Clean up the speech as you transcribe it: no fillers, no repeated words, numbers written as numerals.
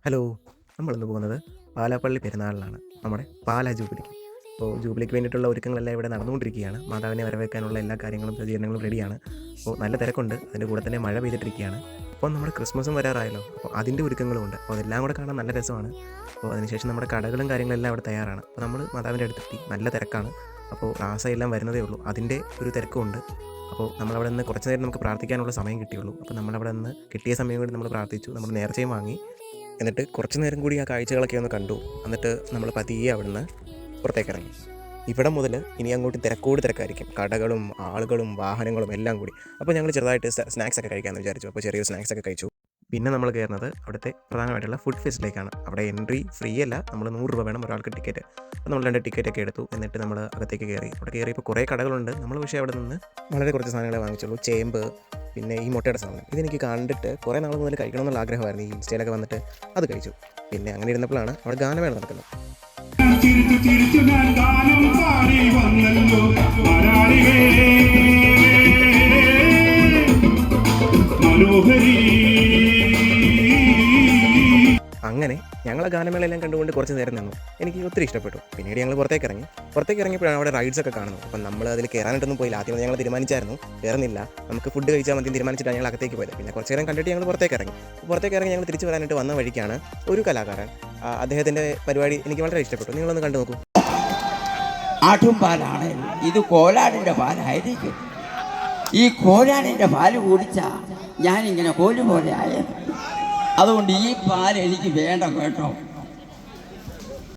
Hello, നമ്മളിന്ന് പോകുന്നത് പാലാപ്പള്ളി പെരുന്നാളിലാണ്. നമ്മുടെ പാലാ ജൂബിലിക്ക്. അപ്പോൾ ജൂബിലിക്ക് വേണ്ടിയിട്ടുള്ള ഒരുക്കങ്ങളെല്ലാം ഇവിടെ നടന്നുകൊണ്ടിരിക്കുകയാണ്. മാതാവിനെ വരവേൽക്കാനുള്ള എല്ലാ കാര്യങ്ങളും സജ്ജീകരണങ്ങളും റെഡിയാണ്. അപ്പോൾ നല്ല തിരക്കുണ്ട്. അതിൻ്റെ കൂടെ തന്നെ മഴ പെയ്തിട്ടിരിക്കുകയാണ്. അപ്പോൾ നമ്മുടെ ക്രിസ്മസും വരാറായല്ലോ. അപ്പോൾ അതിൻ്റെ ഒരുക്കങ്ങളുമുണ്ട്. അപ്പോൾ അതെല്ലാം കൂടെ കാണാൻ നല്ല രസമാണ്. അപ്പോൾ അതിനുശേഷം നമ്മുടെ കടകളും കാര്യങ്ങളെല്ലാം അവിടെ തയ്യാറാണ്. അപ്പോൾ നമ്മൾ മാതാവിൻ്റെ അടുത്തെത്തി. നല്ല തിരക്കാണ്. അപ്പോൾ റാസയെല്ലാം വരുന്നതേ ഉള്ളൂ. അതിൻ്റെ ഒരു തിരക്കുമുണ്ട്. അപ്പോൾ നമ്മളവിടെ നിന്ന് കുറച്ച് നേരം നമുക്ക് പ്രാർത്ഥിക്കാനുള്ള സമയം കിട്ടിയുള്ളൂ. അപ്പോൾ നമ്മളവിടെ നിന്ന് കിട്ടിയ സമയം കൂടി നമ്മൾ പ്രാർത്ഥിച്ചു. നമ്മൾ നേർച്ചയും വാങ്ങി. എന്നിട്ട് കുറച്ച് നേരം കൂടി ആ കാഴ്ചകളൊക്കെ ഒന്ന് കണ്ടു. എന്നിട്ട് നമ്മൾ പതിയെ അവിടുന്ന് പുറത്തേക്ക് ഇറങ്ങി. ഇവിടെ മുതൽ ഇനി അങ്ങോട്ട് തിരക്കോട് തിരക്കായിരിക്കും. കടകളും ആളുകളും വാഹനങ്ങളും എല്ലാം കൂടി. അപ്പോൾ ഞങ്ങൾ ചെറുതായിട്ട് സ്നാക്സ് ഒക്കെ കഴിക്കാമെന്ന് വിചാരിച്ചു. അപ്പോൾ ചെറിയൊരു സ്നാക്സ് ഒക്കെ കഴിച്ചു. പിന്നെ നമ്മൾ കയറുന്നത് അവിടുത്തെ പ്രധാനമായിട്ടുള്ള ഫുഡ് ഫെസ്റ്റിലേക്കാണ്. അവിടെ എൻട്രി ഫ്രീ അല്ല, നമ്മൾ 100 രൂപ വേണം ഒരാൾക്ക് ടിക്കറ്റ്. അപ്പോൾ നമ്മൾ 2 ടിക്കറ്റൊക്കെ എടുത്തു. എന്നിട്ട് നമ്മൾ അകത്തേക്ക് കയറി. അവിടെ കയറിയപ്പോൾ കുറേ കടകളുണ്ട്. നമ്മൾ പക്ഷേ അവിടെ നിന്ന് വളരെ കുറച്ച് സാധനങ്ങളെ വാങ്ങിച്ചുള്ളൂ. ചേമ്പ്, പിന്നെ ഈ മുട്ടയുടെ സാധനം. ഇതെനിക്ക് കണ്ടിട്ട് കുറേ നാൾ മുതൽ കഴിക്കണമെന്നുള്ള ആഗ്രഹമായിരുന്നു. ഈ ഇൻസ്റ്റയിലൊക്കെ വന്നിട്ട് അത് കഴിച്ചു. പിന്നെ അങ്ങനെ ഇരുന്നപ്പോഴാണ് അവിടെ ഗാനമേള നടക്കുന്നത്. അങ്ങനെ ഞങ്ങൾ ഗാനമേളയെല്ലാം കണ്ടുകൊണ്ട് കുറച്ച് നേരം നിന്നു. എനിക്ക് ഒത്തിരി ഇഷ്ടപ്പെട്ടു. പിന്നീട് ഞങ്ങൾ പുറത്തേക്ക് ഇറങ്ങിയപ്പോഴാണ് അവിടെ റൈഡ്സ് ഒക്കെ കാണുന്നത്. അപ്പം നമ്മൾ അതിൽ കയറാനായിട്ടൊന്നും പോയില്ല. ആദ്യം ഞങ്ങൾ തീരുമാനിച്ചായിരുന്നു കയറുന്നില്ല, നമുക്ക് ഫുഡ് കഴിച്ചാൽ മതി തീരുമാനിച്ചിട്ടാണ് ഞങ്ങൾ അകത്തേക്ക് പോയത്. പിന്നെ കുറച്ച് നേരം കണ്ടിട്ട് ഞങ്ങൾ പുറത്തേക്ക് ഇറങ്ങി ഞങ്ങൾ തിരിച്ചു വരാനായിട്ട് വന്ന വഴിക്കാണ് ഒരു കലാകാരൻ. അദ്ദേഹത്തിൻ്റെ പരിപാടി എനിക്ക് വളരെ ഇഷ്ടപ്പെട്ടു. നിങ്ങളൊന്ന് കണ്ടു നോക്കൂ. ആട്ടുംപാലാണ് ഇത്, കോലാടിൻ്റെ പാലായിരിക്കും. ഈ കോലാടിൻ്റെ പാല് കുടിച്ചാൽ ഞാനിങ്ങനെ കോല് പോലെ ആയത്. അതുകൊണ്ട് ഈ പാൽ എനിക്ക് വേണ്ട കേട്ടോ.